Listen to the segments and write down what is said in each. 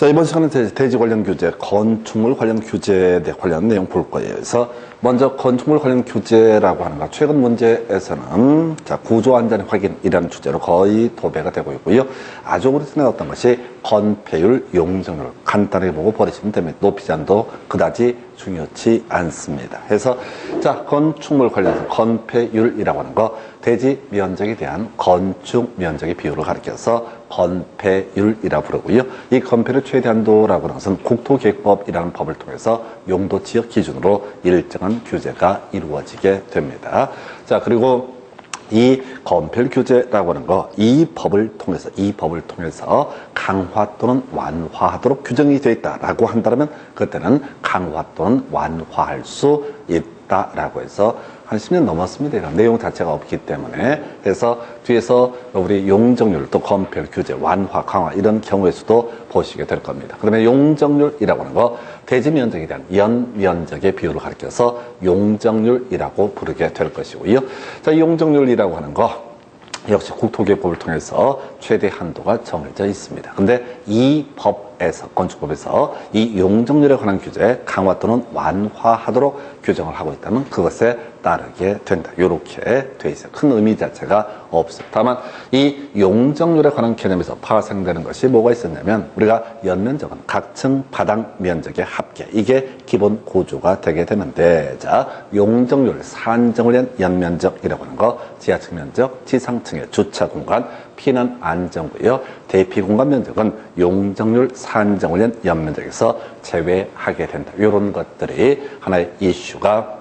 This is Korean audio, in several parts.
자, 이번 시간은 대지 관련 규제, 건축물 관련 규제에 관련 내용 볼 거예요. 그래서 먼저 건축물 관련 규제라고 하는 거, 최근 문제에서는 자, 구조 안전 확인이라는 주제로 거의 도배가 되고 있고요. 아주 오래전에 어떤 것이 건폐율, 용적률 간단하게 보고 버리시면 됩니다. 높이 제한도 그다지 중요치 않습니다. 그래서 자, 건축물 관련해서 건폐율이라고 하는 거, 대지 면적에 대한 건축 면적의 비율을 가리켜서 건폐율이라고 부르고요. 이 건폐율 최대한도라고 하는 것은 국토계획법이라는 법을 통해서 용도 지역 기준으로 일정한 규제가 이루어지게 됩니다. 자, 그리고 이 건폐율 규제라고 하는 거, 이 법을 통해서 강화 또는 완화하도록 규정이 되어 있다라고 한다면 그때는 강화 또는 완화할 수 있다라고 해서 한 10년 넘었습니다. 이런 내용 자체가 없기 때문에. 그래서 뒤에서 우리 용적률 또 건폐율 규제, 완화, 강화 이런 경우에서도 보시게 될 겁니다. 그러면 용적률이라고 하는 거, 대지 면적에 대한 연 면적의 비율을 가리켜서 용적률이라고 부르게 될 것이고요. 자, 이 용적률이라고 하는 거 역시 국토계획법을 통해서 최대 한도가 정해져 있습니다. 근데 이 법에서, 건축법에서 이 용적률에 관한 규제 강화 또는 완화하도록 규정을 하고 있다면 그것에 따르게 된다. 이렇게 돼 있어요. 큰 의미 자체가 없어요. 다만 이 용적률에 관한 개념에서 파생되는 것이 뭐가 있었냐면 우리가 연면적은 각층 바닥 면적의 합계, 이게 기본 구조가 되게 되는데, 자, 용적률 산정을 위한 연면적이라고 하는 거, 지하층 면적, 지상층의 주차 공간, 피난 안전구역, 대피 공간 면적은 용적률 산정을 위한 연면적에서 제외하게 된다. 이런 것들이 하나의 이슈가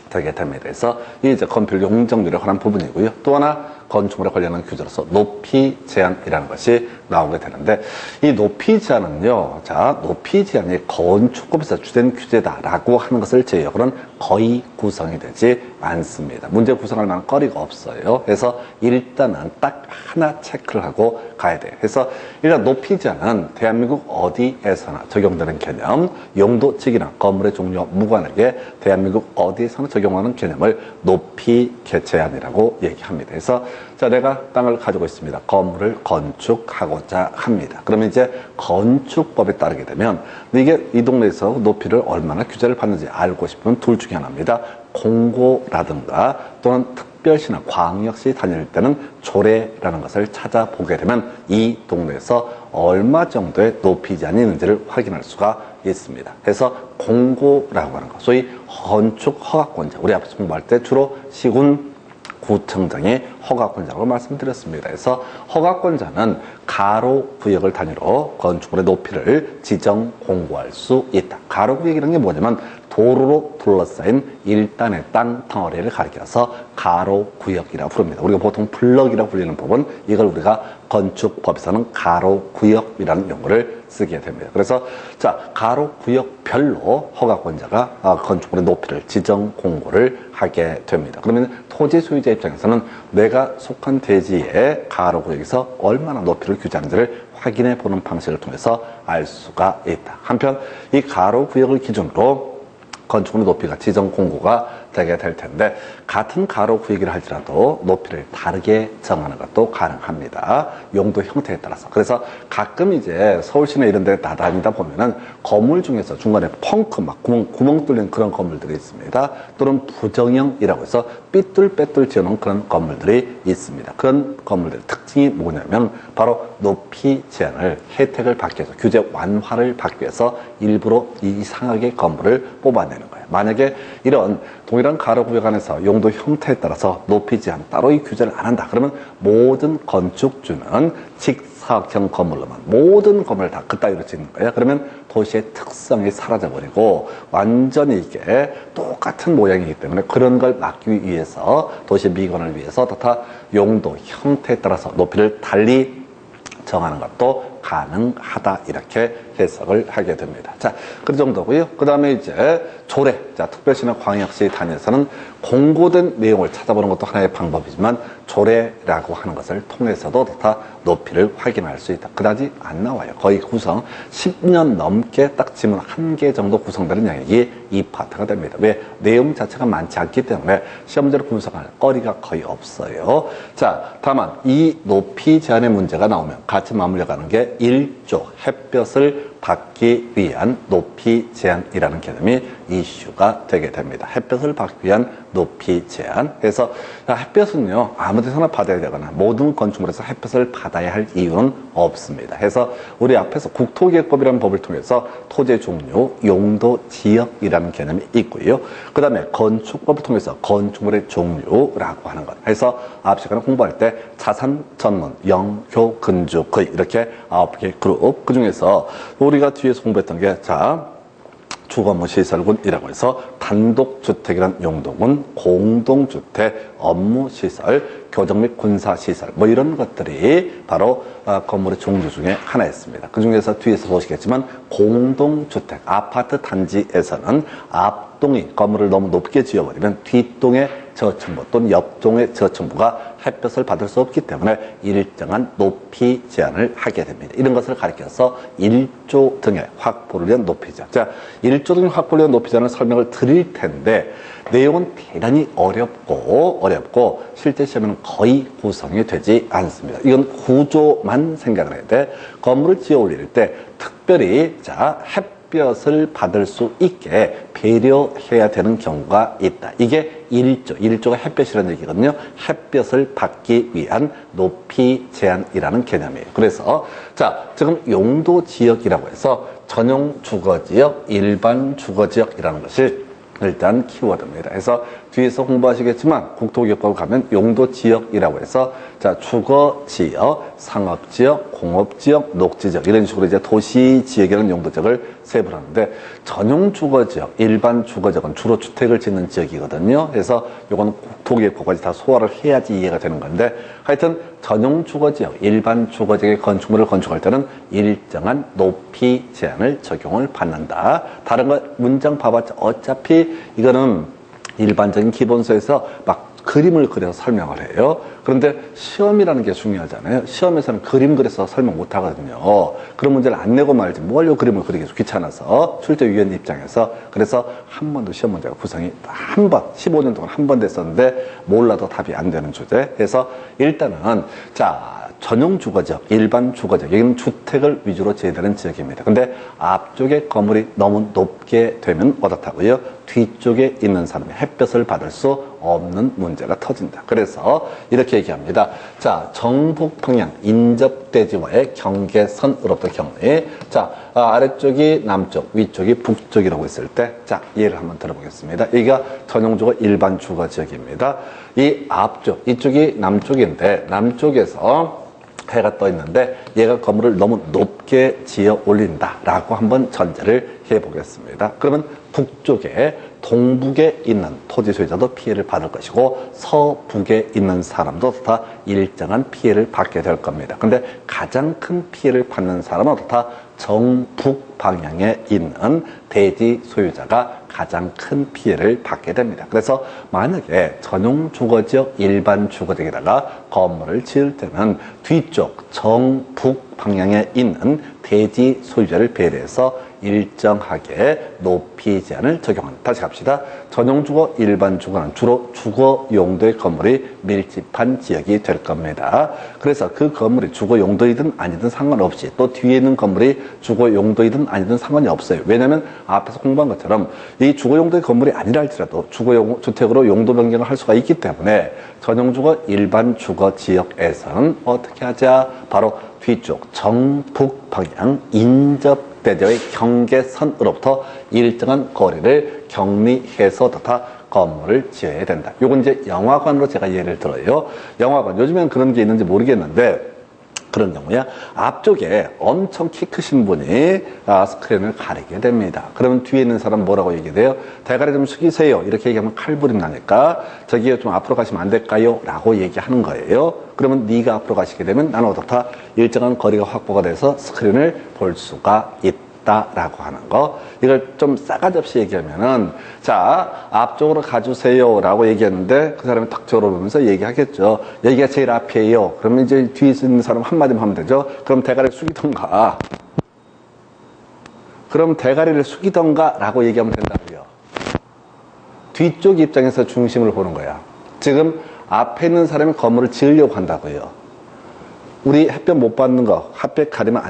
되게 됩니다. 그래서 이제 건폐율 용적률에 관한 부분이고요. 또 하나 건축물에 관련한 규제로서 높이 제한이라는 것이 나오게 되는데, 이 높이 제한은요, 자, 높이 제한이 건축법에서 주된 규제다라고 하는 것을 제외하고는 거의 구성이 되지 않습니다. 문제 구성할 만한 거리가 없어요. 그래서 일단은 딱 하나 체크를 하고 가야 돼요. 그래서 일단 높이 제한은 대한민국 어디에서나 적용되는 개념, 용도직이나 건물의 종류와 무관하게 대한민국 어디에서나 적용하는 개념을 높이 제한이라고 얘기합니다. 그래서 자, 내가 땅을 가지고 있습니다. 건물을 건축하고자 합니다. 그러면 이제 건축법에 따르게 되면 이게 이 동네에서 높이를 얼마나 규제를 받는지 알고 싶으면 둘 중에 하나입니다. 공고라든가 또는 특별시나 광역시 다닐 때는 조례라는 것을 찾아보게 되면 이 동네에서 얼마 정도의 높이 제한이 있는지를 확인할 수가 있습니다. 그래서 공고라고 하는 것, 소위 건축 허가권자, 우리 앞에서 공부할 때 주로 시군 구청장의 허가권자라고 말씀드렸습니다. 그래서 허가권자는 가로 구역을 단위로 건축물의 높이를 지정 공고할 수 있다. 가로 구역이라는 게 뭐냐면 도로로 둘러싸인 일단의 땅 덩어리를 가리켜서 가로 구역이라고 부릅니다. 우리가 보통 블럭이라고 불리는 법은 이걸 우리가 건축법에서는 가로 구역이라는 용어를 쓰게 됩니다. 그래서 자, 가로 구역별로 허가권자가 건축물의 높이를 지정 공고를 하게 됩니다. 그러면 토지 소유자 입장에서는 내가 속한 대지의 가로 구역에서 얼마나 높이를 규제하는지를 확인해 보는 방식을 통해서 알 수가 있다. 한편 이 가로 구역을 기준으로 건축물의 높이가 지정 공고가 되게 될 텐데, 같은 가로 구역이라 할지라도 높이를 다르게 정하는 것도 가능합니다. 용도 형태에 따라서. 그래서 가끔 이제 서울시내 이런 데 다니다 보면은 건물 중에서 중간에 펑크 막 구멍 뚫린 그런 건물들이 있습니다. 또는 부정형이라고 해서 삐뚤빼뚤 지어놓은 그런 건물들이 있습니다. 그런 건물들의 특징이 뭐냐면 바로 높이 제한을, 혜택을 받기 위해서, 규제 완화를 받기 위해서 일부러 이상하게 건물을 뽑아내는 거예요. 만약에 이런 동일한 가로 구역 안에서 용도 형태에 따라서 높이 제한 따로 이 규제를 안 한다. 그러면 모든 건축주는 직사각형 건물로만 모든 건물을 다 그따위로 짓는 거예요. 그러면 도시의 특성이 사라져버리고 완전히 이게 똑같은 모양이기 때문에 그런 걸 막기 위해서, 도시 미건을 위해서 다 용도 형태에 따라서 높이를 달리 정하는 것도 가능하다, 이렇게 해석을 하게 됩니다. 자, 그 정도고요. 그 다음에 이제 조례, 자, 특별시나 광역시 단위에서는 공고된 내용을 찾아보는 것도 하나의 방법이지만 조례라고 하는 것을 통해서도 다 높이를 확인할 수 있다. 그다지 안 나와요. 거의 구성 10년 넘게 딱 지문 1개 정도 구성되는 양식이 이 파트가 됩니다. 왜? 내용 자체가 많지 않기 때문에 시험 문제로 분석할 거리가 거의 없어요. 자, 다만 이 높이 제한의 문제가 나오면 같이 맞물려가는 게 1조 햇볕을 받기 위한 높이 제한이라는 개념이 이슈가 되게 됩니다. 햇볕을 받기 위한 높이 제한. 그래서 햇볕은요, 아무 데서나 받아야 되거나 모든 건축물에서 햇볕을 받아야 할 이유는 없습니다. 그래서 우리 앞에서 국토기획법이라는 법을 통해서 토지 종류, 용도, 지역이라는 개념이 있고요. 그 다음에 건축법을 통해서 건축물의 종류라고 하는 것. 그래서 앞 시간에 공부할 때 자산, 전문, 영효, 근주, 거의 이렇게 9개 그룹. 그 중에서 우리가 뒤에서 공부했던 게, 주거무 시설군이라고 해서 단독주택이란 용도군, 공동주택, 업무시설, 교정 및 군사시설, 뭐 이런 것들이 바로 건물의 종류 중에 하나였습니다. 그 중에서 뒤에서 보시겠지만 공동주택, 아파트 단지에서는 앞동이 건물을 너무 높게 지어버리면 뒷동의 저층부 또는 옆동의 저층부가 햇볕을 받을 수 없기 때문에 일정한 높이 제한을 하게 됩니다. 이런 것을 가리켜서 1조 등의 확보를 위한 높이 제한. 자, 1조 등의 확보를 위한 높이 제한을 설명을 드릴 텐데 내용은 대단히 어렵고 실제 시험에는 거의 구성이 되지 않습니다. 이건 구조만 생각을 해야 돼. 건물을 지어 올릴 때 특별히 햇볕을 받을 수 있게 배려해야 되는 경우가 있다. 이게 1조가 햇볕이라는 얘기거든요. 햇볕을 받기 위한 높이 제한이라는 개념이에요. 그래서 지금 용도 지역이라고 해서 전용 주거지역, 일반 주거지역이라는 것이 일단 키워드입니다. 그래서 뒤에서 공부하시겠지만 국토기획법을 가면 용도지역이라고 해서 주거지역, 상업지역, 공업지역, 녹지지역 이런 식으로 이제 도시지역이라는 용도지역을 세분하는데 전용주거지역, 일반 주거지역은 주로 주택을 짓는 지역이거든요. 그래서 이건 국토기획법까지 다 소화를 해야지 이해가 되는 건데 하여튼 전용주거지역, 일반 주거지역의 건축물을 건축할 때는 일정한 높이 제한을 적용을 받는다. 다른 거 문장 봐봤자 어차피 이거는 일반적인 기본서에서 막 그림을 그려서 설명을 해요. 그런데 시험이라는 게 중요하잖아요. 시험에서는 그림 그려서 설명 못 하거든요. 그런 문제를 안 내고 말지 뭘로 그림을 그리기 귀찮아서 출제위원 입장에서. 그래서 한 번도 시험 문제가 구성이 한 번, 15년 동안 한 번 됐었는데 몰라도 답이 안 되는 주제. 그래서 일단은 전용 주거지역, 일반 주거지역, 여기는 주택을 위주로 지어야 되는 지역입니다. 근데 앞쪽에 건물이 너무 높게 되면 어떻다고요? 뒤쪽에 있는 사람이 햇볕을 받을 수 없는 문제가 터진다. 그래서 이렇게 얘기합니다. 정북 방향 인접대지와의 경계선으로부터 경로에 아래쪽이 남쪽, 위쪽이 북쪽이라고 했을 때 예를 한번 들어보겠습니다. 여기가 전용주거 일반 주거지역입니다. 이 앞쪽, 이쪽이 남쪽인데 남쪽에서 해가 떠 있는데 얘가 건물을 너무 높게 지어 올린다라고 한번 전제를 해보겠습니다. 그러면 북쪽에 동북에 있는 토지 소유자도 피해를 받을 것이고 서북에 있는 사람도 다 일정한 피해를 받게 될 겁니다. 근데 가장 큰 피해를 받는 사람은 어떻다? 정북 방향에 있는 대지 소유자가 가장 큰 피해를 받게 됩니다. 그래서 만약에 전용 주거지역, 일반 주거지역에다가 건물을 지을 때는 뒤쪽 정북 방향에 있는 대지 소유자를 배려해서 일정하게 높이 제한을 적용한다. 다시 갑시다. 전용 주거, 일반 주거는 주로 주거 용도의 건물이 밀집한 지역이 될 겁니다. 그래서 그 건물이 주거 용도이든 아니든 상관없이 또 뒤에 있는 건물이 주거 용도이든 아니든 상관이 없어요. 왜냐하면 앞에서 공부한 것처럼 이 주거 용도의 건물이 아니라 할지라도 주택으로 용도 변경을 할 수가 있기 때문에 전용 주거, 일반 주거 지역에서는 어떻게 하자? 바로 뒤쪽 정북 방향 인접대지의 경계선으로부터 일정한 거리를 격리해서 건물을 지어야 된다. 요건 이제 영화관으로 제가 예를 들어요. 영화관, 요즘엔 그런 게 있는지 모르겠는데 그런 경우야 앞쪽에 엄청 키 크신 분이 스크린을 가리게 됩니다. 그러면 뒤에 있는 사람 뭐라고 얘기해요? 대가리 좀 숙이세요. 이렇게 얘기하면 칼부림 나니까 저기요 좀 앞으로 가시면 안 될까요? 라고 얘기하는 거예요. 그러면 네가 앞으로 가시게 되면 나는 어떻다? 일정한 거리가 확보가 돼서 스크린을 볼 수가 있다라고 하는 거. 이걸 좀 싸가지 없이 얘기하면은 앞쪽으로 가주세요 라고 얘기했는데 그 사람이 탁 저러보면서 얘기하겠죠. 여기가 제일 앞이에요. 그러면 이제 뒤에 있는 사람 한마디만 하면 되죠. 그럼 대가리를 숙이던가 라고 얘기하면 된다고요. 뒤쪽 입장에서 중심을 보는 거야. 지금 앞에 있는 사람이 건물을 지으려고 한다고요. 우리 햇볕 못 받는 거, 햇볕 가리면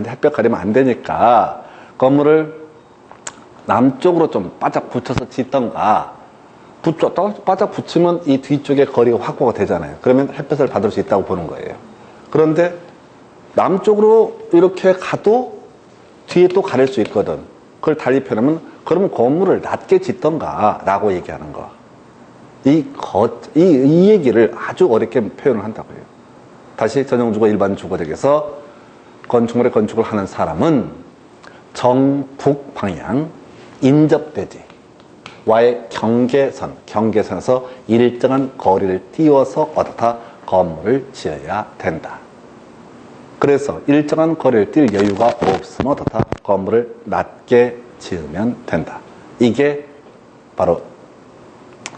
안 되니까 건물을 남쪽으로 좀 바짝 붙여서 짓던가, 바짝 붙이면 이 뒤쪽에 거리가 확보가 되잖아요. 그러면 햇볕을 받을 수 있다고 보는 거예요. 그런데 남쪽으로 이렇게 가도 뒤에 또 가릴 수 있거든. 그걸 달리 표현하면, 그러면 건물을 낮게 짓던가 라고 얘기하는 거. 이 얘기를 아주 어렵게 표현을 한다고요. 다시 전형주거 일반 주거지에서 건축물의 건축을 하는 사람은 정북 방향 인접대지 와의 경계선에서 일정한 거리를 띄워서 어떻다 건물을 지어야 된다. 그래서 일정한 거리를 뛸 여유가 없으면 어떻다 건물을 낮게 지으면 된다. 이게 바로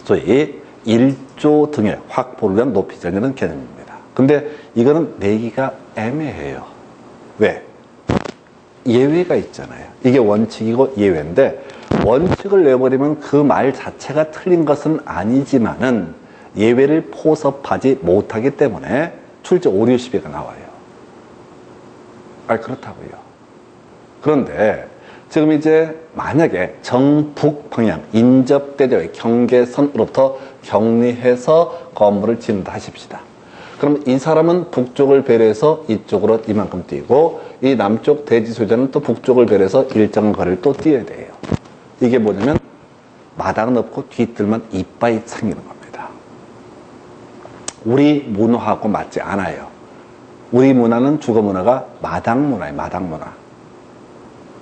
소위 일조 등의 확보를 위한 높이자라는 개념입니다. 근데 이거는 내기가 애매해요. 왜? 예외가 있잖아요. 이게 원칙이고 예외인데, 원칙을 내버리면 그 말 자체가 틀린 것은 아니지만은 예외를 포섭하지 못하기 때문에 출제 오류 시비가 나와요. 그렇다고요. 그런데 지금 이제 만약에 정북 방향 인접대지의 경계선으로부터 격리해서 건물을 짓는다 하십시다. 그럼 이 사람은 북쪽을 배려해서 이쪽으로 이만큼 뛰고, 이 남쪽 대지 소유자는 또 북쪽을 배려해서 일정한 거리를 또 뛰어야 돼요. 이게 뭐냐면 마당은 없고 뒤뜰만 이빠이 생기는 겁니다. 우리 문화하고 맞지 않아요. 우리 문화는 주거 문화가 마당 문화예요. 마당 문화.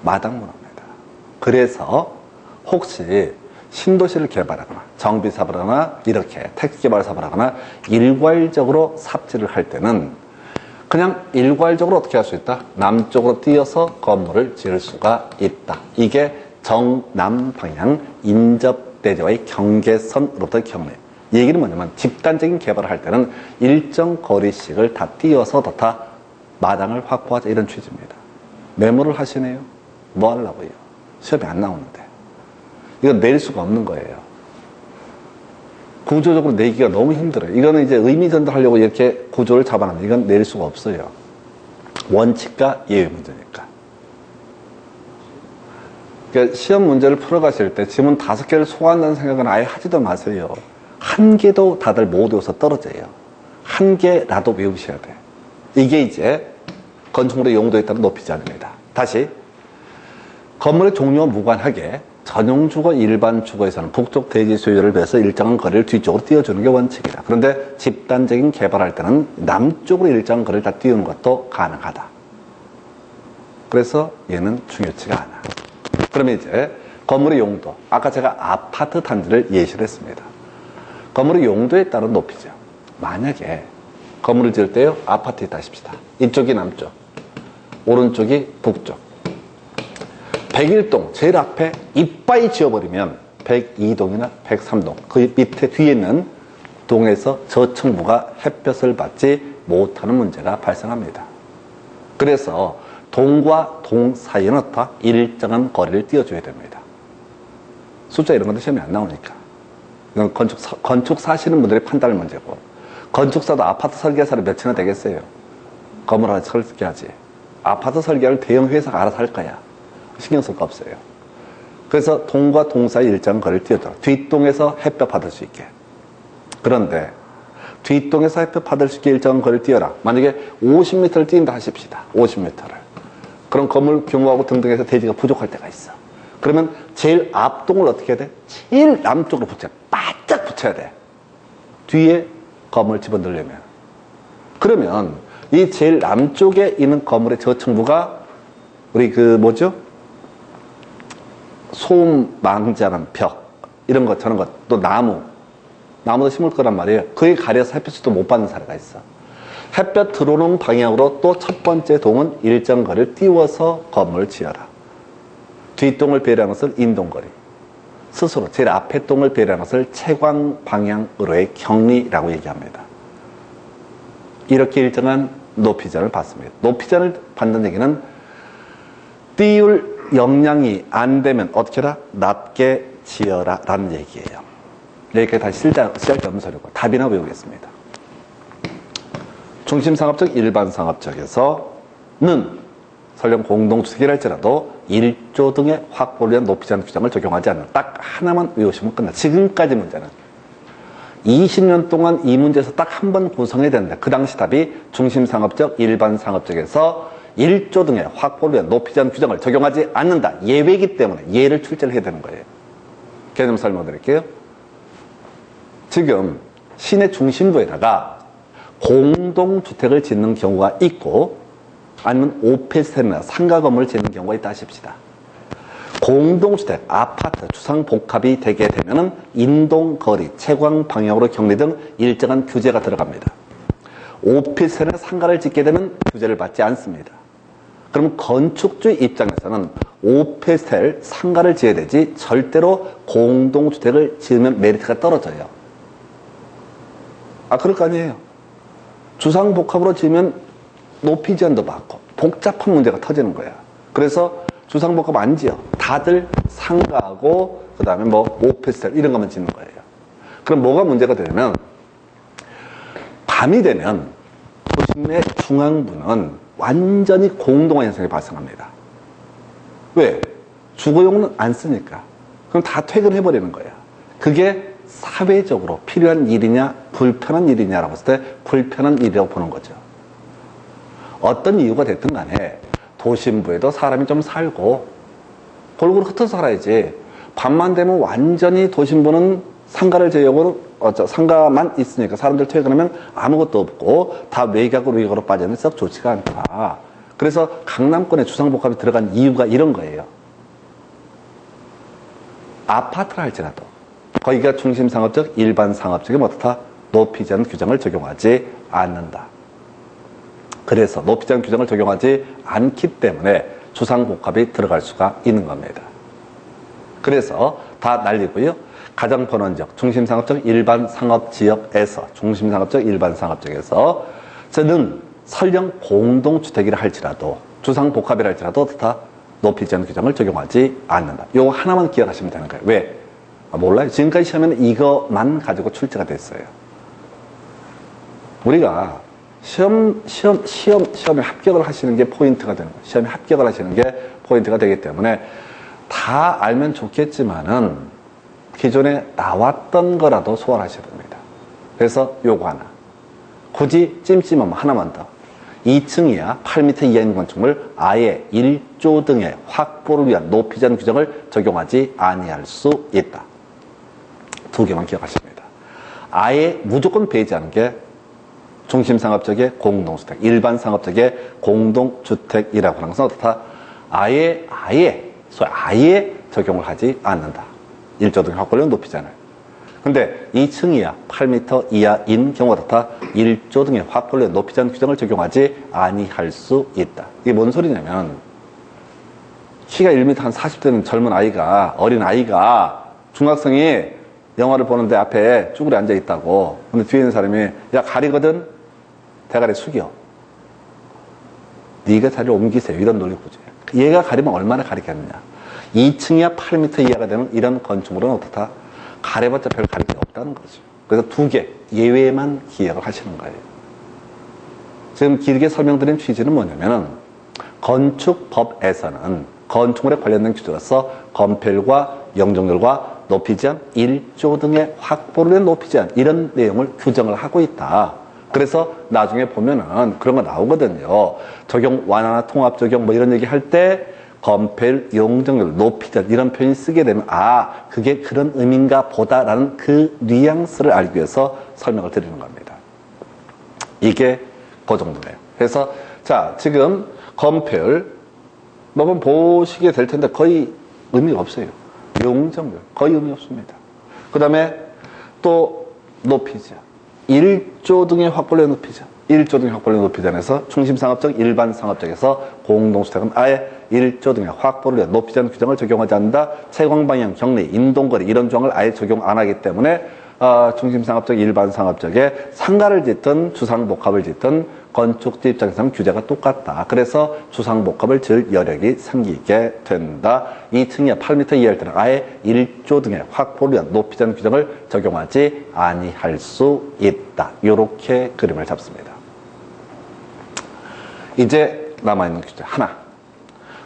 마당 문화입니다. 그래서 혹시 신도시를 개발하거나 정비 사업을 하거나 이렇게 택지 개발 사업을 하거나 일괄적으로 삽질을 할 때는 그냥 일괄적으로 어떻게 할 수 있다? 남쪽으로 뛰어서 건물을 지을 수가 있다. 이게 정남 방향 인접대지와의 경계선으로부터 격리. 이 얘기는 뭐냐면 집단적인 개발을 할 때는 일정 거리씩을 다 띄어서 다 마당을 확보하자, 이런 취지입니다. 메모를 하시네요. 뭐 하려고요? 시험이 안 나오는데. 이건 낼 수가 없는 거예요. 구조적으로 내기가 너무 힘들어요. 이거는 이제 의미 전달하려고 이렇게 구조를 잡아놨는데 이건 낼 수가 없어요. 원칙과 예외 문제니까. 그러니까 시험 문제를 풀어가실 때 지문 5개를 소화한다는 생각은 아예 하지도 마세요. 한 개도 다들 못 외워서 떨어져요. 한 개라도 외우셔야 돼. 이게 이제 건축물의 용도에 따라 높이지 않습니다. 다시, 건물의 종류와 무관하게 전용주거, 일반 주거에서는 북쪽 대지 소유자를 위해서 일정한 거리를 뒤쪽으로 띄워주는 게 원칙이다. 그런데 집단적인 개발할 때는 남쪽으로 일정한 거리를 다 띄우는 것도 가능하다. 그래서 얘는 중요치가 않아. 그러면 이제 건물의 용도, 아까 제가 아파트 단지를 예시를 했습니다. 건물의 용도에 따른 높이죠. 만약에 건물을 지을 때요, 아파트에 다십시다. 이쪽이 남쪽, 오른쪽이 북쪽. 101동 제일 앞에 이빠이 지어버리면 102동이나 103동 그 밑에 뒤에 있는 동에서 저층부가 햇볕을 받지 못하는 문제가 발생합니다. 그래서 동과 동 사이에는 다 일정한 거리를 띄워줘야 됩니다. 숫자 이런 것도 시험에 안 나오니까. 이건 건축 사시는 분들의 판단의 문제고, 건축사도 아파트 설계사를 몇이나 되겠어요. 건물 하나 설계하지. 아파트 설계를 대형 회사가 알아서 할 거야. 신경 쓸 거 없어요. 그래서 동과 동 사이 일정한 거리를 띄워줘. 뒷동에서 햇볕 받을 수 있게. 그런데 뒷동에서 햇볕 받을 수 있게 일정한 거리를 띄워라. 만약에 50m를 띄운다 하십시다. 50m를. 그럼 건물 규모하고 등등해서 대지가 부족할 때가 있어. 그러면 제일 앞동을 어떻게 해야 돼? 제일 남쪽으로 붙여야 돼. 바짝 붙여야 돼. 뒤에 건물 집어넣으려면. 그러면 이 제일 남쪽에 있는 건물의 저층부가 우리 소음 방지하는 벽, 이런 것, 저런 것, 또 나무도 심을 거란 말이에요. 그게 가려서 햇볕도 못 받는 사례가 있어. 햇볕 들어오는 방향으로 또 첫 번째 동은 일정 거리를 띄워서 건물을 지어라. 뒷동을 배려하는 것을 인동거리, 스스로 제일 앞에 동을 배려하는 것을 채광 방향으로의 격리라고 얘기합니다. 이렇게 일정한 높이전을 받습니다. 높이전을 받는 얘기는 띄울 역량이 안 되면 어떻게 해라? 낮게 지어라 라는 얘기예요. 여기까지 다시 쓸데없는 소리고 답이나 외우겠습니다. 중심상업적, 일반상업적에서는 설령 공동주택이라 할지라도 일조 등의 확보를 위한 높이 제한 규정을 적용하지 않는. 딱 하나만 외우시면 끝나. 지금까지 문제는 20년 동안 이 문제에서 딱 한 번 구성해야 되는데 그 당시 답이 중심상업적, 일반상업적에서 일조 등의 확보를 위한 높이 제한 규정을 적용하지 않는다. 예외이기 때문에 예를 출제를 해야 되는 거예요. 개념 설명드릴게요. 지금 시내 중심부에다가 공동주택을 짓는 경우가 있고 아니면 오피스텔이나 상가 건물을 짓는 경우가 있다 하십시다. 공동주택, 아파트, 주상복합이 되게 되면은 인동거리, 채광 방향으로 격리 등 일정한 규제가 들어갑니다. 오피스텔이나 상가를 짓게 되면 규제를 받지 않습니다. 그럼 건축주 입장에서는 오피스텔, 상가를 지어야 되지 절대로 공동주택을 지으면 메리트가 떨어져요. 아, 그럴 거 아니에요. 주상복합으로 지으면 높이 제한도 받고 복잡한 문제가 터지는 거야. 그래서 주상복합 안 지어. 다들 상가하고 그 다음에 뭐 오피스텔 이런 것만 짓는 거예요. 그럼 뭐가 문제가 되냐면 밤이 되면 도심의 중앙부는 완전히 공동화 현상이 발생합니다. 왜? 주거용은 안 쓰니까. 그럼 다 퇴근해버리는 거야. 그게 사회적으로 필요한 일이냐 불편한 일이냐라고 했을 때 불편한 일이라고 보는 거죠. 어떤 이유가 됐든 간에 도심부에도 사람이 좀 살고 골고루 흩어서 살아야지. 밤만 되면 완전히 도심부는 상가를 제외하고 상가만 있으니까 사람들 퇴근하면 아무것도 없고 다 외곽으로 빠져는 썩 좋지가 않다. 그래서 강남권에 주상복합이 들어간 이유가 이런 거예요. 아파트를 할지라도 거기가 중심상업적, 일반상업적에 어떻다? 높이 제한 규정을 적용하지 않는다. 그래서 높이 제한 규정을 적용하지 않기 때문에 주상복합이 들어갈 수가 있는 겁니다. 그래서 다 날리고요. 가장 본원적, 중심상업적, 일반상업지역에서 중심상업적, 일반상업적에서 저는 설령 공동주택이라 할지라도 주상복합이라 할지라도 다 높이 제한 규정을 적용하지 않는다. 요거 하나만 기억하시면 되는 거예요. 왜? 몰라요. 지금까지 시험에는 이것만 가지고 출제가 됐어요. 우리가 시험에 합격을 하시는 게 포인트가 되는 거예요. 시험에 합격을 하시는 게 포인트가 되기 때문에 다 알면 좋겠지만은 기존에 나왔던 거라도 소화하셔야 됩니다. 그래서 요거 하나. 굳이 찜찜하면 하나만 더. 2층 이하 8m 이하인 건축물 아예 1조 등의 확보를 위한 높이 제한 규정을 적용하지 아니할 수 있다. 두 개만 기억하십니다. 아예 무조건 배제하는 게 중심상업적의 공동주택, 일반상업적의 공동주택이라고 하는 것은 어떻다? 아예 적용을 하지 않는다. 1조 등의 확보를 위한 높이 제한을. 근데 2층 이하, 8m 이하인 경우가 어떻다? 1조 등의 확보를 위한 높이 제한 규정을 적용하지 아니할 수 있다. 이게 뭔 소리냐면 키가 1m 한 40대는 젊은 아이가, 어린 아이가 중학생이 영화를 보는데 앞에 쭈그려 앉아 있다고. 근데 뒤에 있는 사람이 야 가리거든? 대가리 숙여. 네가 자리를 옮기세요. 이런 논리구조예요. 얘가 가리면 얼마나 가리겠느냐. 2층 이하 8m 이하가 되는 이런 건축물은 어떻다? 가려봤자 별 가릴 게 없다는 거죠. 그래서 두 개 예외만 기억을 하시는 거예요. 지금 길게 설명드린 취지는 뭐냐면은 건축법에서는 건축물에 관련된 규정으로서 건폐율과 영종률과 높이 제한, 1조 등의 확보를 위한 높이 제한 이런 내용을 규정을 하고 있다. 그래서 나중에 보면은 그런 거 나오거든요. 적용 완화나 통합 적용 뭐 이런 얘기 할 때 건폐율, 용적률, 높이 제한 이런 표현이 쓰게 되면 아 그게 그런 의미인가 보다라는 그 뉘앙스를 알기 위해서 설명을 드리는 겁니다. 이게 그 정도네요. 그래서 자 지금 건폐율 한번 보시게 될 텐데 거의 의미가 없어요. 용적률 거의 의미 없습니다. 그 다음에 또 높이 제한 1조 등의 확보를 높이 제한 1조 등의 확보를 높이 제한에서 중심상업적, 일반상업적에서 공동주택은 아예 1조 등의 확보를 위한 높이 제한 규정을 적용하지 않는다. 채광방향, 격리, 인동거리 이런 조항을 아예 적용 안 하기 때문에 중심상업적, 일반상업적에 상가를 짓든 주상복합을 짓든 건축주 입장에서는 규제가 똑같다. 그래서 주상복합을 지을 여력이 생기게 된다. 2층 이하 8m 이하일 때는 아예 1조 등의 확보를 위한 높이 제한 규정을 적용하지 아니할 수 있다. 이렇게 그림을 잡습니다. 이제 남아있는 규제 하나.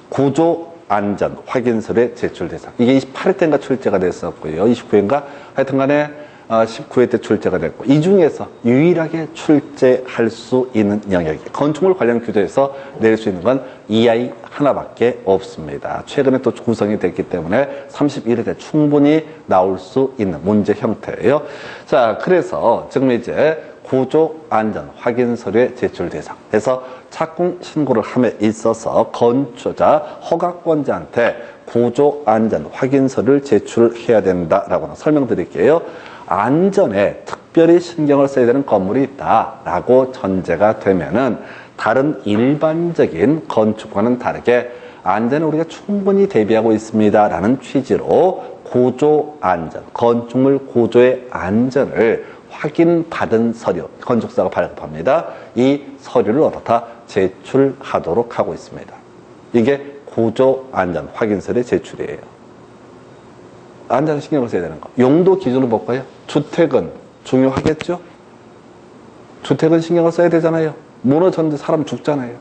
구조 안전 확인서류의 제출 대상. 이게 28회 때인가 출제가 됐었고요. 29회인가 하여튼 간에 19회 때 출제가 됐고, 이 중에서 유일하게 출제할 수 있는 영역이 건축물 관련 규제에서 낼 수 있는 건 이 아이 하나밖에 없습니다. 최근에 또 구성이 됐기 때문에 31회 때 충분히 나올 수 있는 문제 형태예요. 자, 그래서 지금 이제 구조 안전 확인 서류의 제출 대상 해서 착공 신고를 함에 있어서 건축자 허가권자한테 구조 안전 확인 서류를 제출해야 된다라고 설명드릴게요. 안전에 특별히 신경을 써야 되는 건물이 있다라고 전제가 되면은 다른 일반적인 건축과는 다르게 안전에 우리가 충분히 대비하고 있습니다라는 취지로 구조 안전, 건축물 구조의 안전을 확인받은 서류, 건축사가 발급합니다. 이 서류를 어떻다 제출하도록 하고 있습니다. 이게 구조 안전 확인 서류의 제출이에요. 안전에 신경을 써야 되는 거. 용도 기준으로 볼까요? 주택은 중요하겠죠? 주택은 신경을 써야 되잖아요. 무너졌는데 사람 죽잖아요.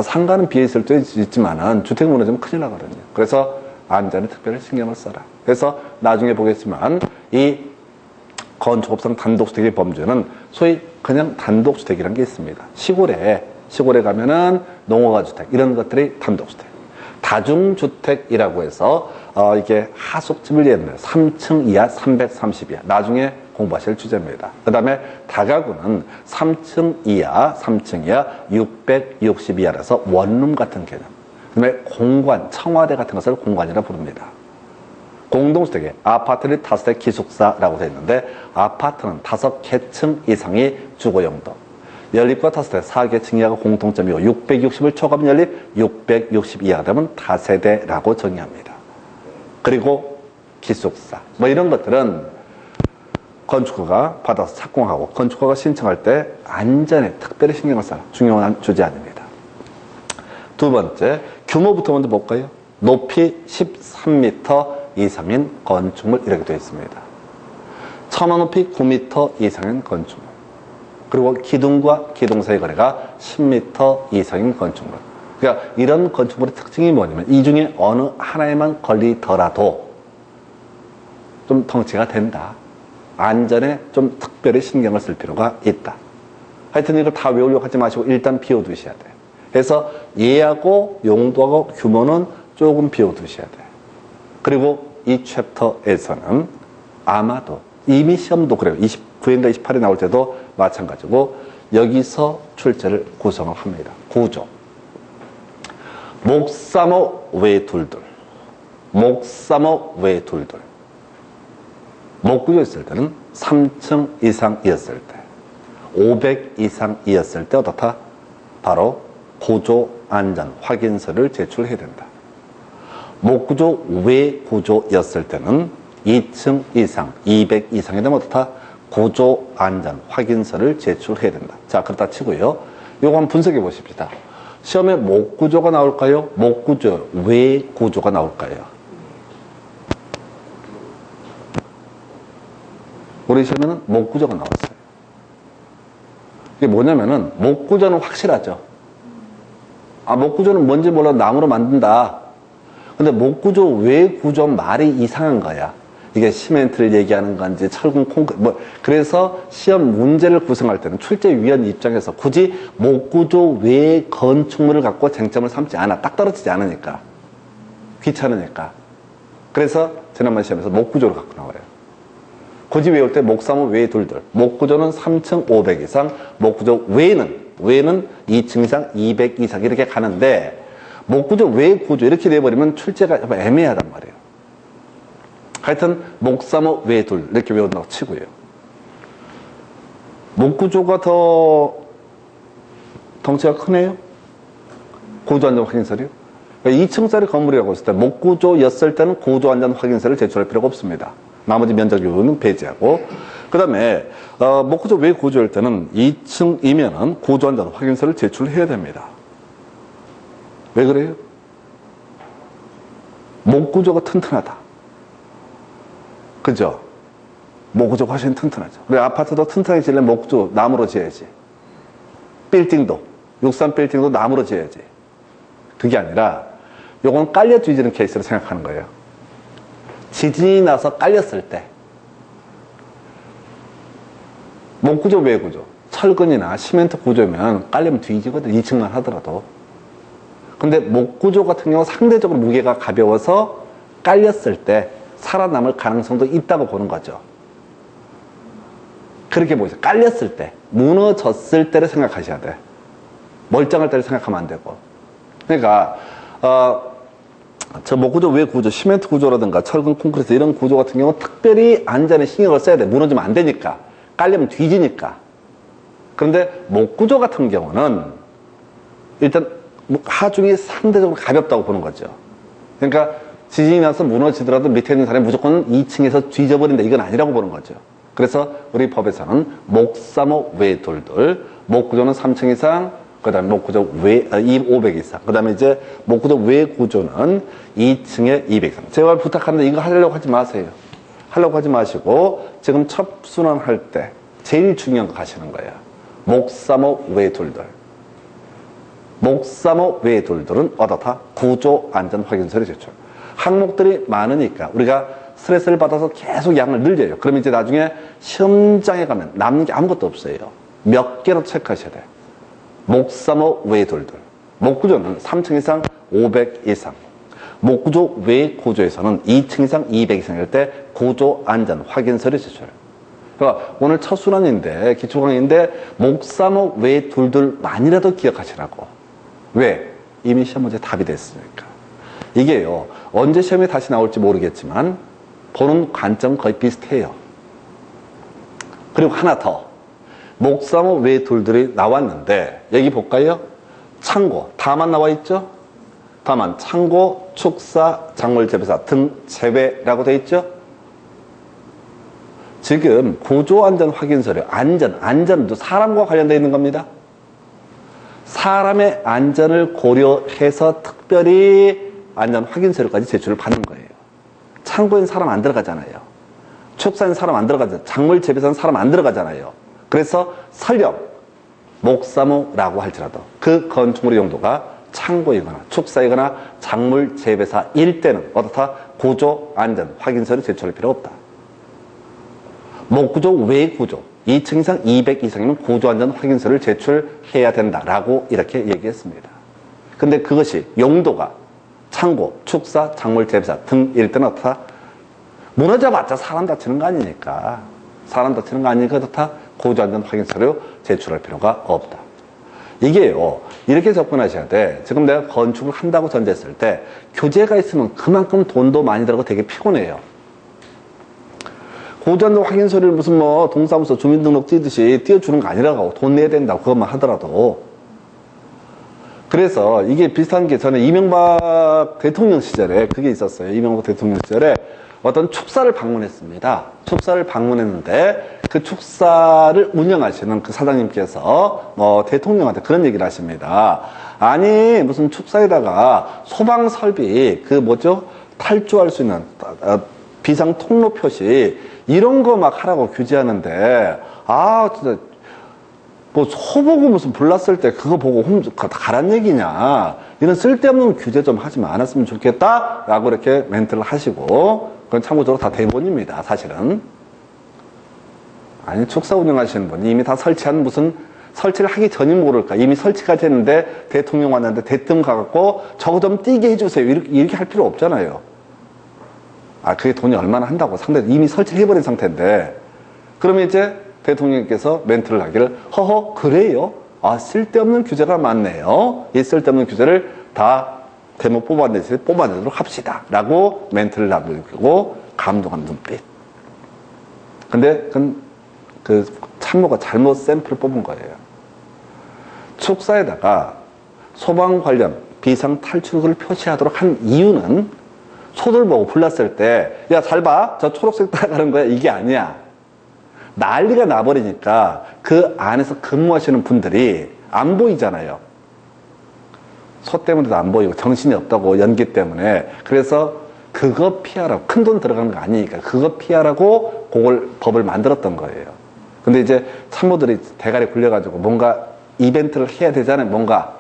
상가는 비어있을 때 있지만은 주택 무너지면 큰일 나거든요. 그래서 안전에 특별히 신경을 써라. 그래서 나중에 보겠지만 이 건축업상 단독주택의 범주는 소위 그냥 단독주택이라는 게 있습니다. 시골에 가면은 농어가주택 이런 것들이 단독주택. 다중주택이라고 해서 이게 하숙집을 예를 들어 3층 이하 330이하 나중에 공부하실 주제입니다. 그 다음에 다가구는 3층 이하 660이하라서 원룸 같은 개념. 그 다음에 공관, 청와대 같은 것을 공관이라 부릅니다. 공동주택에 아파트를 5대 기숙사라고 되어 있는데 아파트는 5개층 이상이 주거용도. 연립과 다세대 4개층 이하가 공통점이고 660을 초과하면 연립, 660 이하가 되면 다세대라고 정의합니다. 그리고 기숙사 뭐 이런 것들은 건축가가 받아서 착공하고 건축가가 신청할 때 안전에 특별히 신경을 써라. 중요한 주제 아닙니다. 두 번째, 규모부터 먼저 볼까요? 높이 13m 이상인 건축물 이렇게 되어 있습니다. 천마 높이 9m 이상인 건축물. 그리고 기둥과 기둥 사이 거리가 10m 이상인 건축물. 그러니까 이런 건축물의 특징이 뭐냐면 이 중에 어느 하나에만 걸리더라도 좀 덩치가 된다. 안전에 좀 특별히 신경을 쓸 필요가 있다. 하여튼 이거 다 외우려고 하지 마시고 일단 비워두셔야 돼요. 그래서 얘하고 용도하고 규모는 조금 비워두셔야 돼요. 그리고 이 챕터에서는 아마도 이미 시험도 그래요. 29회인가 28회 나올 때도 마찬가지고 여기서 출제를 구성을 합니다. 구조. 목사모 외둘둘. 목사모 외둘둘. 목구조였을 때는 3층 이상이었을 때, 500 이상이었을 때 어떻다? 바로 구조 안전 확인서를 제출해야 된다. 목구조 외구조였을 때는 2층 이상, 200 이상이 되면 어떻다? 구조 안전 확인서를 제출해야 된다. 자, 그렇다 치고요. 요거 한번 분석해 보십시다. 시험에 목구조가 나올까요? 목구조 외구조가 나올까요? 우리 시험에는 목구조가 나왔어요. 이게 뭐냐면은 목구조는 확실하죠. 목구조는 뭔지 몰라도 나무로 만든다. 근데 목구조 외구조 말이 이상한 거야. 이게 시멘트를 얘기하는 건지 철근 콘크리트 뭐 그래서 시험 문제를 구성할 때는 출제위원 입장에서 굳이 목구조 외 건축물을 갖고 쟁점을 삼지 않아. 딱 떨어지지 않으니까. 귀찮으니까. 그래서 지난번 시험에서 목구조를 갖고 나와요. 굳이 외울 때 목사모 외둘둘. 목구조는 3층 500 이상, 목구조 외는 2층 이상 200 이상 이렇게 가는데 목구조 외구조 이렇게 돼버리면 출제가 애매하단 말이에요. 하여튼 목사모 외둘 이렇게 외운다고 치고요. 목구조가 더 덩치가 크네요. 구조안전 확인서류. 2층짜리 건물이라고 했을 때 목구조였을 때는 구조안전 확인서를 제출할 필요가 없습니다. 나머지 면적 요구는 배제하고. 그 다음에 목구조 외구조일 때는 2층이면은 구조안전 확인서를 제출해야 됩니다. 왜 그래요? 목구조가 튼튼하다. 그죠? 목구조가 훨씬 튼튼하죠. 그래, 아파트도 튼튼하게 지으려면 목구조 나무로 지어야지. 빌딩도, 63빌딩도 나무로 지어야지. 그게 아니라 요건 깔려 뒤지는 케이스로 생각하는 거예요. 지진이 나서 깔렸을 때 목구조, 외구조, 철근이나 시멘트 구조면 깔리면 뒤지거든, 2층만 하더라도. 근데 목구조 같은 경우 상대적으로 무게가 가벼워서 깔렸을 때 살아남을 가능성도 있다고 보는 거죠. 그렇게 보이세요. 깔렸을 때, 무너졌을 때를 생각하셔야 돼. 멀쩡할 때를 생각하면 안 되고. 그러니까 저 목구조, 외구조, 시멘트 구조라든가 철근, 콘크리트 이런 구조 같은 경우 특별히 안전에 신경을 써야 돼. 무너지면 안 되니까. 깔리면 뒤지니까. 그런데 목구조 같은 경우는 일단 하중이 상대적으로 가볍다고 보는 거죠. 그러니까 지진이 나서 무너지더라도 밑에 있는 사람이 무조건 2층에서 뒤져버린다, 이건 아니라고 보는 거죠. 그래서 우리 법에서는 목사모 외돌돌, 목구조는 3층 이상, 그 다음에 목구조 외 500 이상, 그 다음에 이제 목구조 외구조는 2층에 200 이상. 제발 부탁하는데 이거 하려고 하지 마세요. 하려고 하지 마시고 지금 첫 순환할 때 제일 중요한 거 가시는 거예요. 목사모 외돌돌. 목사모 외돌돌은 어떻다? 구조 안전 확인서를 제출. 항목들이 많으니까 우리가 스트레스를 받아서 계속 양을 늘려요. 그럼 이제 나중에 시험장에 가면 남는 게 아무것도 없어요. 몇 개로 체크하셔야 돼요. 목사모 외돌돌. 목구조는 3층 이상 500 이상. 목구조 외구조에서는 2층 이상 200 이상일 때 구조 안전 확인서를 제출. 그러니까 오늘 첫 순환인데, 기초 강의인데 목사모 외돌돌만이라도 기억하시라고. 왜? 이미 시험 문제 답이 됐으니까. 이게요, 언제 시험에 다시 나올지 모르겠지만 보는 관점 거의 비슷해요. 그리고 하나 더, 목사모 외돌돌이 나왔는데 여기 볼까요? 창고 다만 나와 있죠? 다만 창고, 축사, 작물 재배사 등 제외라고 되어 있죠? 지금 구조안전 확인서류, 안전도 사람과 관련되어 있는 겁니다. 사람의 안전을 고려해서 특별히 안전 확인서류까지 제출을 받는 거예요. 창고엔 사람 안 들어가잖아요. 축사엔 사람 안 들어가잖아요. 작물 재배사는 사람 안 들어가잖아요. 그래서 설령 목사모라고 할지라도 그 건축물의 용도가 창고이거나 축사이거나 작물 재배사일 때는 어떻다? 구조 안전 확인서를 제출할 필요 없다. 목구조 외구조 2층 이상 200 이상이면 구조 안전 확인서를 제출해야 된다라고 이렇게 얘기했습니다. 근데 그것이 용도가 창고, 축사, 작물 재배사 등일 때는 어떻다? 무너져봤자 사람 다치는 거 아니니까. 사람 다치는 거 아니니까 어떻다? 구조 안전 확인서를 제출할 필요가 없다. 이게요, 이렇게 접근하셔야 돼. 지금 내가 건축을 한다고 전제했을 때 규제가 있으면 그만큼 돈도 많이 들어가고 되게 피곤해요. 구조안전 확인서를 무슨 뭐 동사무소 주민등록 띄듯이 띄워주는 거 아니라고, 돈 내야 된다고 그것만 하더라도. 그래서 이게 비슷한 게 저는 이명박 대통령 시절에 그게 있었어요. 이명박 대통령 시절에 어떤 축사를 방문했습니다. 축사를 방문했는데 그 축사를 운영하시는 그 사장님께서 뭐 대통령한테 그런 얘기를 하십니다. 아니 무슨 축사에다가 소방 설비 그 뭐죠? 탈주할 수 있는 비상 통로 표시 이런 거 막 하라고 규제하는데, 아 진짜 뭐 소보고 무슨 불났을 때 그거 보고 가란 얘기냐, 이런 쓸데없는 규제 좀 하지 않았으면 좋겠다 라고 이렇게 멘트를 하시고, 그건 참고적으로 다 대본입니다 사실은. 아니 축사 운영하시는 분이 이미 다 설치한, 무슨 설치를 하기 전인 모를까, 이미 설치까지 했는데 대통령 왔는데 대뜸 가갖고 저거 좀 띄게 해주세요 이렇게 할 필요 없잖아요. 아 그게 돈이 얼마나 한다고, 상대 이미 설치를 해버린 상태인데. 그러면 이제 대통령께서 멘트를 하기를, 허허 그래요? 아 쓸데없는 규제가 많네요. 이 쓸데없는 규제를 다 대목 뽑아내도록 합시다 라고 멘트를 남기고 감동한 눈빛. 근데 그건 그 참모가 잘못 샘플을 뽑은 거예요. 축사에다가 소방 관련 비상 탈출구를 표시하도록 한 이유는 소들 보고 불났을 때, 야 잘 봐, 저 초록색 따라가는 거야, 이게 아니야. 난리가 나버리니까 그 안에서 근무하시는 분들이 안 보이잖아요. 소 때문에도 안 보이고 정신이 없다고, 연기 때문에. 그래서 그거 피하라고, 큰 돈 들어가는 거 아니니까 그거 피하라고 그걸 법을 만들었던 거예요. 근데 이제 참모들이 대가리 굴려가지고 뭔가 이벤트를 해야 되잖아요. 뭔가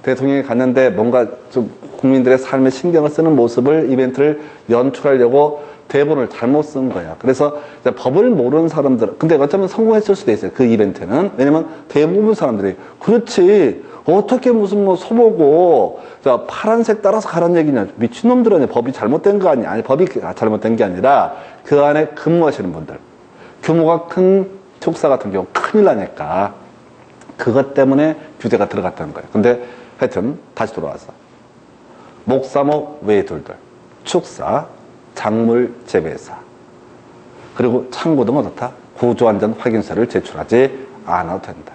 대통령이 갔는데 뭔가 좀 국민들의 삶에 신경을 쓰는 모습을 이벤트를 연출하려고 대본을 잘못 쓴 거야. 그래서 법을 모르는 사람들, 근데 어쩌면 성공했을 수도 있어요. 그 이벤트는. 왜냐면 대부분 사람들이, 그렇지, 어떻게 무슨 뭐 소보고, 파란색 따라서 가란 얘기냐. 미친놈들은 법이 잘못된 거 아니야. 아니, 법이 잘못된 게 아니라 그 안에 근무하시는 분들. 규모가 큰 축사 같은 경우 큰일 나니까 그것 때문에 규제가 들어갔다는 거예요. 근데 하여튼 다시 돌아와서 목사모 외둘들, 축사, 작물 재배사, 그리고 창고 등 어떻다? 구조안전 확인서를 제출하지 않아도 된다.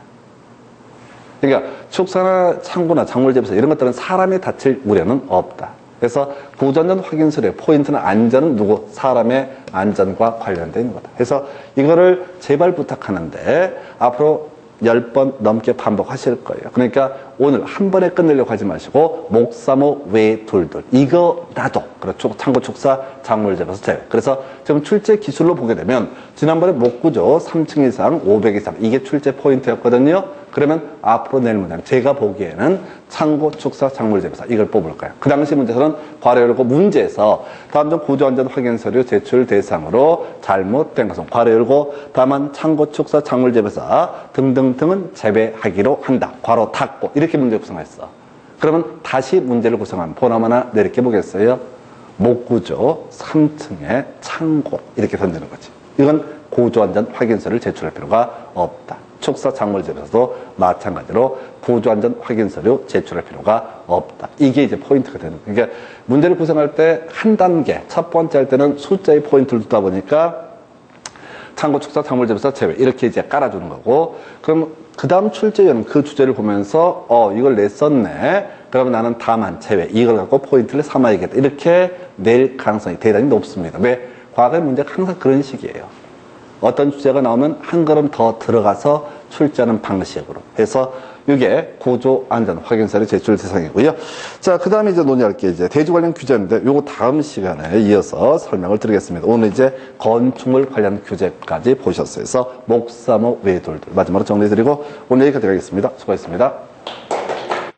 그러니까 축사나 창고나 작물 재배사 이런 것들은 사람이 다칠 우려는 없다. 그래서 구조안전 확인서의 포인트는 안전은 누구? 사람의 안전과 관련되어 있는 거다. 그래서 이거를 제발 부탁하는데 앞으로 10번 넘게 반복하실 거예요. 그러니까 오늘 한 번에 끝내려고 하지 마시고 목사모 외둘들 이거 나도 그렇죠. 창고 축사 작물 재배사 제외. 그래서 지금 출제 기술로 보게 되면 지난번에 목구조 3층 이상 500 이상 이게 출제 포인트였거든요. 그러면 앞으로 낼 문제는 제가 보기에는 창고 축사 작물 재배사 이걸 뽑을 거예요. 그 당시 문제에서는 괄호 열고 문제에서 다음 중 구조안전 확인 서류 제출 대상으로 잘못된 것은 괄호 열고 다만 창고 축사 작물 재배사 등등등은 제외하기로 한다. 괄호 닫고 이렇게 문제 구성했어. 그러면 다시 문제를 구성하면 번호 하나 내리게 보겠어요. 목구조 3층에 창고 이렇게 던지는 거지. 이건 구조안전 확인서를 제출할 필요가 없다. 축사 작물 재배사도 마찬가지로 구조안전 확인서류 제출할 필요가 없다. 이게 이제 포인트가 되는 거예요. 그러니까 문제를 구성할 때 한 단계, 첫 번째 할 때는 숫자의 포인트를 두다 보니까 창고 축사 작물 재배사 제외 이렇게 이제 깔아주는 거고, 그럼 그 다음 출제위원은 그 주제를 보면서 이걸 냈었네. 그러면 나는 다만 제외 이걸 갖고 포인트를 삼아야겠다. 이렇게 낼 가능성이 대단히 높습니다. 왜? 과거의 문제가 항상 그런 식이에요. 어떤 주제가 나오면 한 걸음 더 들어가서 출제하는 방식으로 해서 이게 구조안전 확인서류 제출 대상이고요. 자, 그 다음에 이제 논의할 게 이제 대지 관련 규제인데 요거 다음 시간에 이어서 설명을 드리겠습니다. 오늘 이제 건축물 관련 규제까지 보셨어요. 그래서 목사모 외둘들 마지막으로 정리해드리고 오늘 여기까지 가겠습니다. 수고하셨습니다.